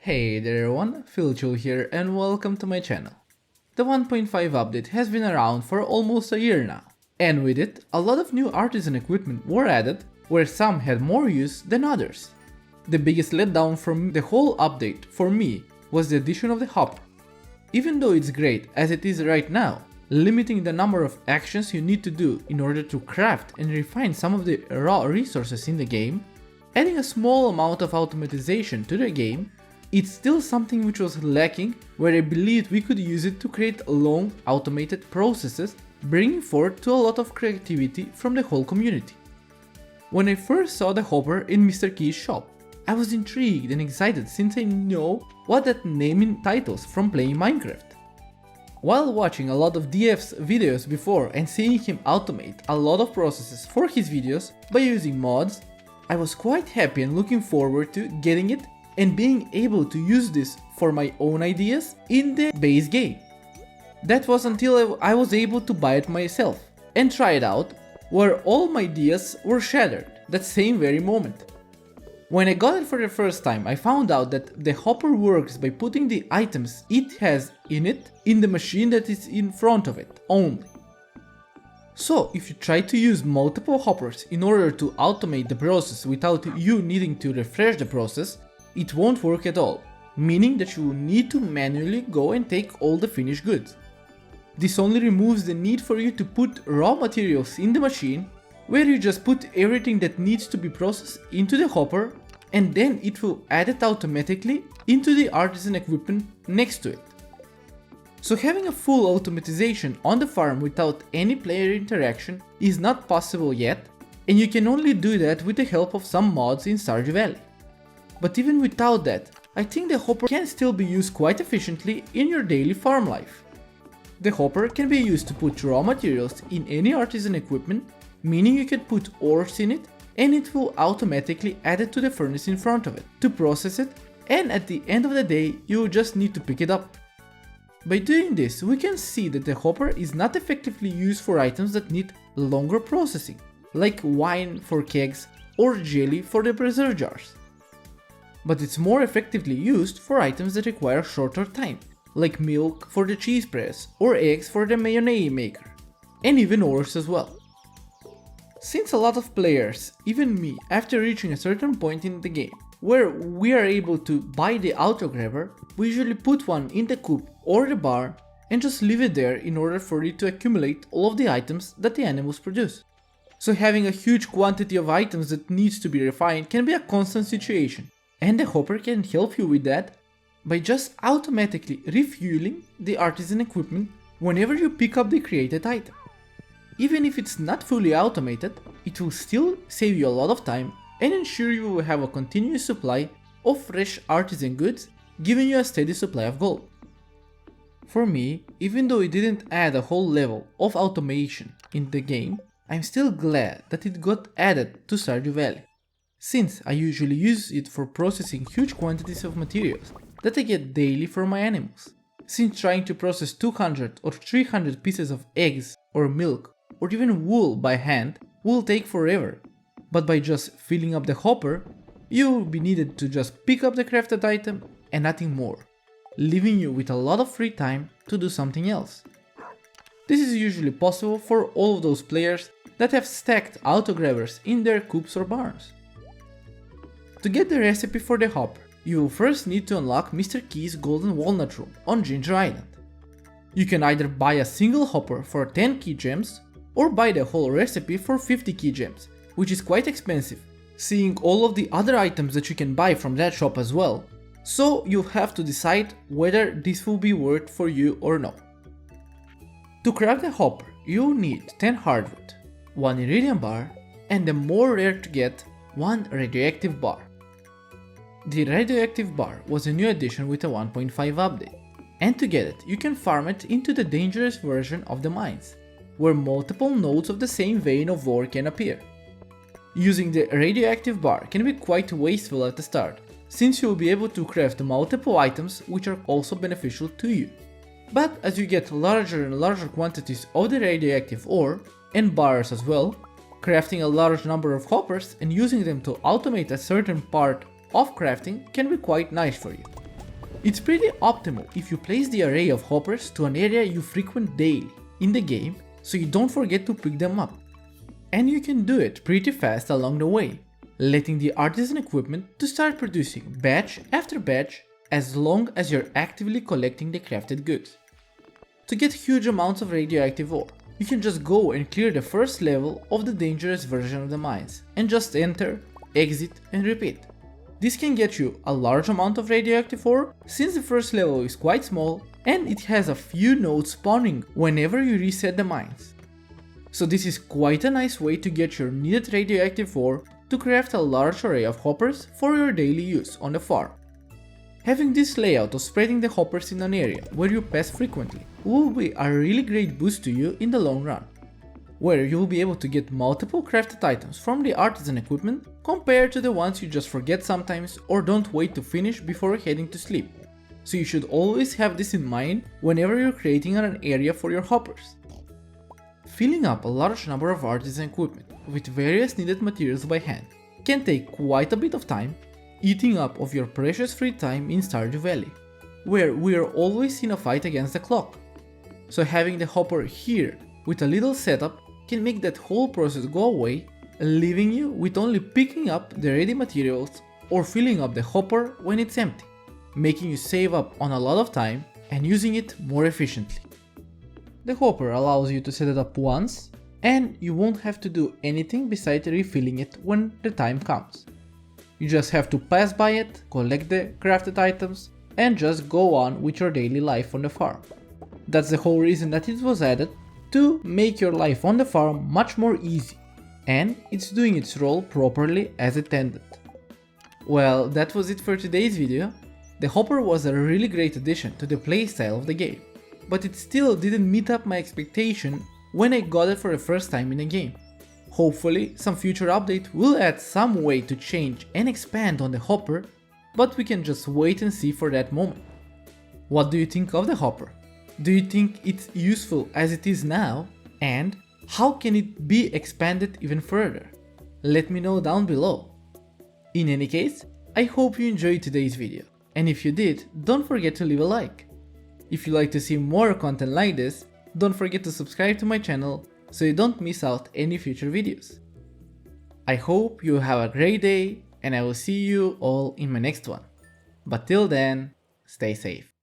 Hey there everyone, PhilChill here and welcome to my channel. The 1.5 update has been around for almost a year now, and with it, a lot of new artisan equipment were added, where some had more use than others. The biggest letdown from the whole update for me was the addition of the hopper. Even though it's great as it is right now, limiting the number of actions you need to do in order to craft and refine some of the raw resources in the game, adding a small amount of automatization to the game, it's still something which was lacking, where I believed we could use it to create long automated processes, bringing forth to a lot of creativity from the whole community. When I first saw the hopper in Mr. Key's shop, I was intrigued and excited since I know what that name entitles from playing Minecraft. While watching a lot of DF's videos before and seeing him automate a lot of processes for his videos by using mods, I was quite happy and looking forward to getting it and being able to use this for my own ideas in the base game. That was until I was able to buy it myself and try it out, where all my ideas were shattered that same very moment. When I got it for the first time, I found out that the hopper works by putting the items it has in it in the machine that is in front of it only. So if you try to use multiple hoppers in order to automate the process without you needing to refresh the process, it won't work at all, meaning that you will need to manually go and take all the finished goods. This only removes the need for you to put raw materials in the machine, where you just put everything that needs to be processed into the hopper, and then it will add it automatically into the artisan equipment next to it. So having a full automatization on the farm without any player interaction is not possible yet, and you can only do that with the help of some mods in Stardew Valley. But even without that, I think the hopper can still be used quite efficiently in your daily farm life. The hopper can be used to put raw materials in any artisan equipment, meaning you can put ores in it and it will automatically add it to the furnace in front of it to process it, and at the end of the day you will just need to pick it up. By doing this, we can see that the hopper is not effectively used for items that need longer processing, like wine for kegs or jelly for the preserve jars. But it's more effectively used for items that require shorter time, like milk for the cheese press or eggs for the mayonnaise maker, and even ores as well. Since a lot of players, even me, after reaching a certain point in the game where we are able to buy the auto grabber, we usually put one in the coop or the barn and just leave it there in order for it to accumulate all of the items that the animals produce. So having a huge quantity of items that needs to be refined can be a constant situation, and the hopper can help you with that by just automatically refueling the artisan equipment whenever you pick up the created item. Even if it's not fully automated, it will still save you a lot of time and ensure you will have a continuous supply of fresh artisan goods, giving you a steady supply of gold. For me, even though it didn't add a whole level of automation in the game, I'm still glad that it got added to Stardew Valley, since I usually use it for processing huge quantities of materials that I get daily from my animals. Since trying to process 200 or 300 pieces of eggs or milk or even wool by hand will take forever, but by just filling up the hopper, you will be needed to just pick up the crafted item and nothing more, leaving you with a lot of free time to do something else. This is usually possible for all of those players that have stacked auto grabbers in their coops or barns. To get the recipe for the hopper, you will first need to unlock Mr. Key's Golden Walnut Room on Ginger Island. You can either buy a single hopper for 10 key gems, or buy the whole recipe for 50 key gems, which is quite expensive, seeing all of the other items that you can buy from that shop as well, so you have to decide whether this will be worth for you or not. To craft the hopper, you will need 10 hardwood, 1 Iridium bar, and the more rare to get, 1 radioactive bar. The radioactive bar was a new addition with a 1.5 update, and to get it you can farm it into the dangerous version of the mines, where multiple nodes of the same vein of ore can appear. Using the radioactive bar can be quite wasteful at the start, since you will be able to craft multiple items which are also beneficial to you. But as you get larger and larger quantities of the radioactive ore, and bars as well, crafting a large number of hoppers and using them to automate a certain part of crafting can be quite nice for you. It's pretty optimal if you place the array of hoppers to an area you frequent daily in the game so you don't forget to pick them up. And you can do it pretty fast along the way, letting the artisan equipment to start producing batch after batch as long as you're actively collecting the crafted goods. To get huge amounts of radioactive ore, you can just go and clear the first level of the dangerous version of the mines and just enter, exit and repeat. This can get you a large amount of radioactive ore since the first level is quite small and it has a few nodes spawning whenever you reset the mines. So this is quite a nice way to get your needed radioactive ore to craft a large array of hoppers for your daily use on the farm. Having this layout of spreading the hoppers in an area where you pass frequently will be a really great boost to you in the long run, where you will be able to get multiple crafted items from the artisan equipment compared to the ones you just forget sometimes or don't wait to finish before heading to sleep. So you should always have this in mind whenever you're creating an area for your hoppers. Filling up a large number of artisan equipment with various needed materials by hand can take quite a bit of time, eating up of your precious free time in Stardew Valley, where we are always in a fight against the clock. So having the hopper here with a little setup can make that whole process go away, leaving you with only picking up the ready materials or filling up the hopper when it's empty, making you save up on a lot of time and using it more efficiently. The hopper allows you to set it up once and you won't have to do anything besides refilling it when the time comes. You just have to pass by it, collect the crafted items and just go on with your daily life on the farm. That's the whole reason that it was added, to make your life on the farm much more easy, and it's doing its role properly as intended. Well, that was it for today's video. The hopper was a really great addition to the playstyle of the game, but it still didn't meet up my expectation when I got it for the first time in the game. Hopefully some future update will add some way to change and expand on the hopper, but we can just wait and see for that moment. What do you think of the hopper? Do you think it's useful as it is now? And how can it be expanded even further? Let me know down below. In any case, I hope you enjoyed today's video, and if you did, don't forget to leave a like. If you like to see more content like this, don't forget to subscribe to my channel so you don't miss out any future videos. I hope you have a great day and I will see you all in my next one. But till then, stay safe.